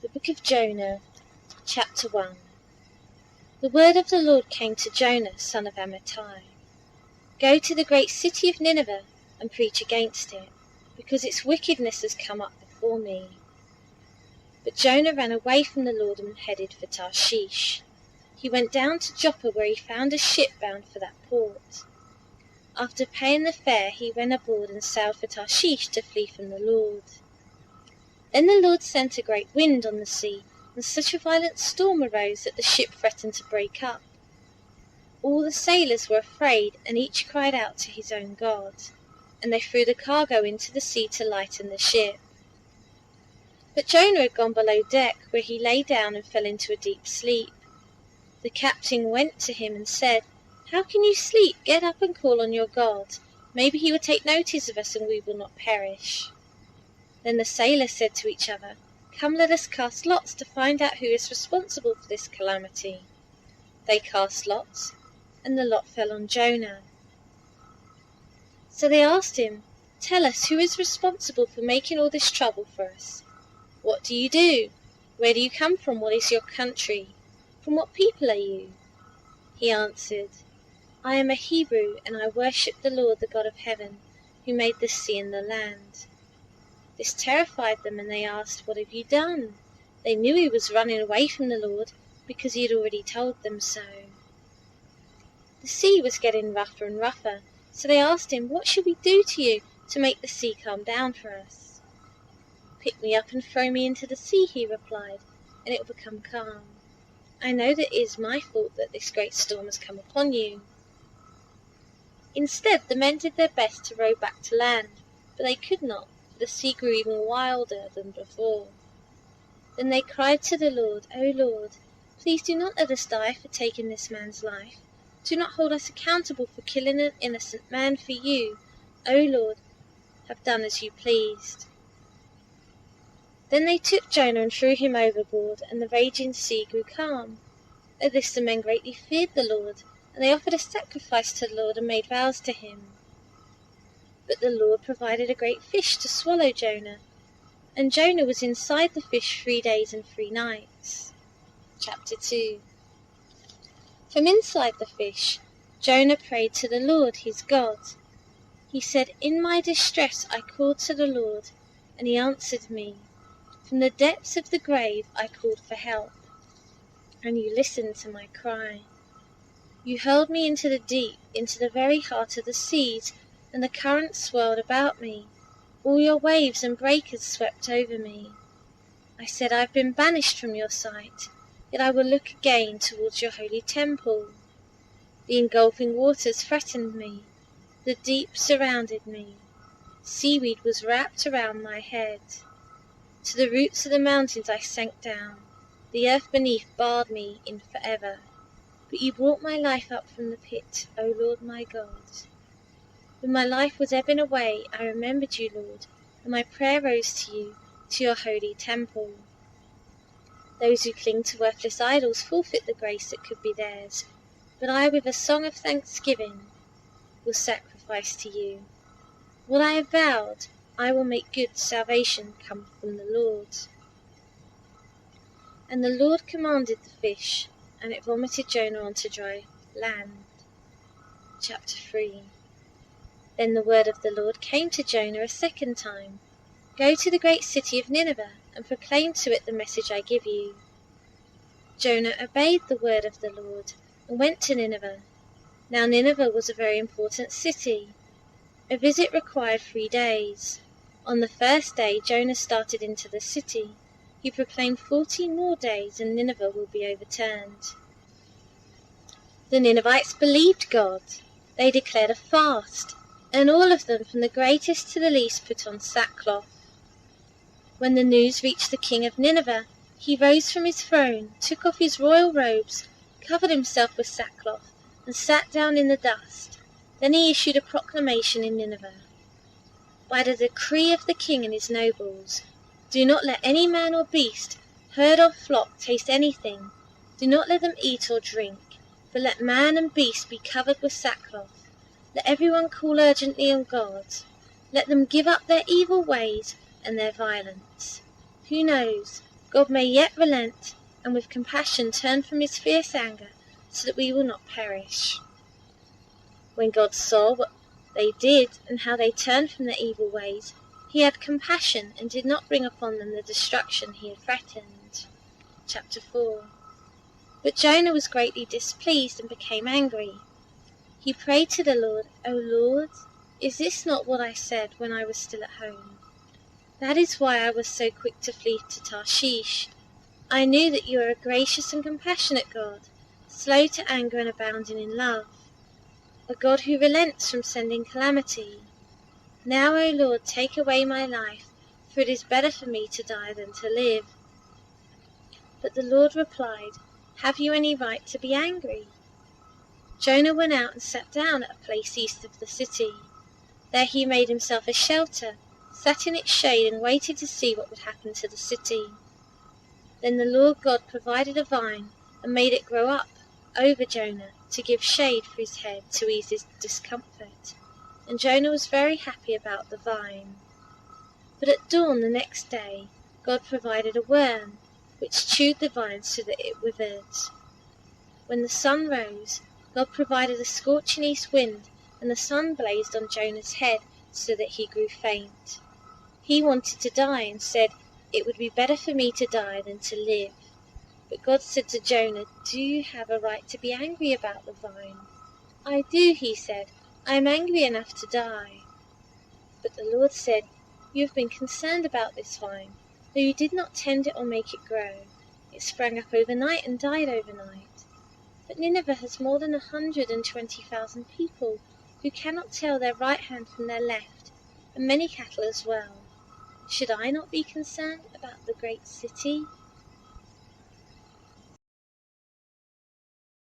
The Book of Jonah, Chapter 1. The word of the Lord came to Jonah, son of Amittai. Go to the great city of Nineveh and preach against it, because its wickedness has come up before me. But Jonah ran away from the Lord and headed for Tarshish. He went down to Joppa, where he found a ship bound for that port. After paying the fare, he went aboard and sailed for Tarshish to flee from the Lord. Then the Lord sent a great wind on the sea, and such a violent storm arose that the ship threatened to break up. All the sailors were afraid, and each cried out to his own god, and they threw the cargo into the sea to lighten the ship. But Jonah had gone below deck, where he lay down and fell into a deep sleep. The captain went to him and said, "How can you sleep? Get up and call on your God. Maybe he will take notice of us and we will not perish." Then the sailors said to each other, "Come, let us cast lots to find out who is responsible for this calamity." They cast lots, and the lot fell on Jonah. So they asked him, "Tell us, who is responsible for making all this trouble for us? What do you do? Where do you come from? What is your country? From what people are you?" He answered, "I am a Hebrew, and I worship the Lord, the God of heaven, who made the sea and the land." This terrified them, and they asked, "What have you done?" They knew he was running away from the Lord, because he had already told them so. The sea was getting rougher and rougher, so they asked him, "What should we do to you to make the sea calm down for us?" "Pick me up and throw me into the sea," he replied, "and it will become calm. I know that it is my fault that this great storm has come upon you." Instead, the men did their best to row back to land, but they could not, for the sea grew even wilder than before. Then they cried to the Lord, "O Lord, please do not let us die for taking this man's life. Do not hold us accountable for killing an innocent man, for you, O Lord, have done as you pleased." Then they took Jonah and threw him overboard, and the raging sea grew calm. At this the men greatly feared the Lord, and they offered a sacrifice to the Lord and made vows to him. But the Lord provided a great fish to swallow Jonah, and Jonah was inside the fish 3 days and 3 nights. Chapter 2. From inside the fish, Jonah prayed to the Lord his God. He said, "In my distress I called to the Lord, and he answered me. From the depths of the grave I called for help, and you listened to my cry. You hurled me into the deep, into the very heart of the seas, and the currents swirled about me. All your waves and breakers swept over me. I said, I have been banished from your sight, yet I will look again towards your holy temple. The engulfing waters threatened me. The deep surrounded me. Seaweed was wrapped around my head. To the roots of the mountains I sank down. The earth beneath barred me in forever. But you brought my life up from the pit, O Lord my God. When my life was ebbing away, I remembered you, Lord, and my prayer rose to you, to your holy temple. Those who cling to worthless idols forfeit the grace that could be theirs, but I, with a song of thanksgiving, will sacrifice to you. What I have vowed, I will make good. Salvation come from the Lord. And the Lord commanded the fish, and it vomited Jonah onto dry land. Chapter 3. Then the word of the Lord came to Jonah a second time. Go to the great city of Nineveh, and proclaim to it the message I give you. Jonah obeyed the word of the Lord, and went to Nineveh. Now Nineveh was a very important city. A visit required 3 days. On the first day Jonah started into the city. He proclaimed 14 more days, and Nineveh will be overturned. The Ninevites believed God. They declared a fast, and all of them, from the greatest to the least, put on sackcloth. When the news reached the king of Nineveh, he rose from his throne, took off his royal robes, covered himself with sackcloth, and sat down in the dust. Then he issued a proclamation in Nineveh. By the decree of the king and his nobles, do not let any man or beast, herd or flock taste anything. Do not let them eat or drink, but let man and beast be covered with sackcloth. Let everyone call urgently on God. Let them give up their evil ways and their violence. Who knows, God may yet relent, and with compassion turn from his fierce anger, so that we will not perish." When God saw what they did, and how they turned from their evil ways, he had compassion, and did not bring upon them the destruction he had threatened. Chapter 4. But Jonah was greatly displeased, and became angry. He prayed to the Lord, "O Lord, is this not what I said when I was still at home? That is why I was so quick to flee to Tarshish. I knew that you are a gracious and compassionate God, slow to anger and abounding in love, a God who relents from sending calamity. Now, O Lord, take away my life, for it is better for me to die than to live." But the Lord replied, "Have you any right to be angry?" Jonah went out and sat down at a place east of the city. There he made himself a shelter, sat in its shade, and waited to see what would happen to the city. Then the Lord God provided a vine, and made it grow up over Jonah, to give shade for his head, to ease his discomfort. And Jonah was very happy about the vine. But at dawn the next day, God provided a worm, which chewed the vine so that it withered. When the sun rose, God provided a scorching east wind, and the sun blazed on Jonah's head so that he grew faint. He wanted to die, and said, "It would be better for me to die than to live." But God said to Jonah, "Do you have a right to be angry about the vine?" "I do," he said. "I am angry enough to die." But the Lord said, "You have been concerned about this vine, though you did not tend it or make it grow. It sprang up overnight and died overnight. But Nineveh has more than 120,000 people who cannot tell their right hand from their left, and many cattle as well. Should I not be concerned about the great city?"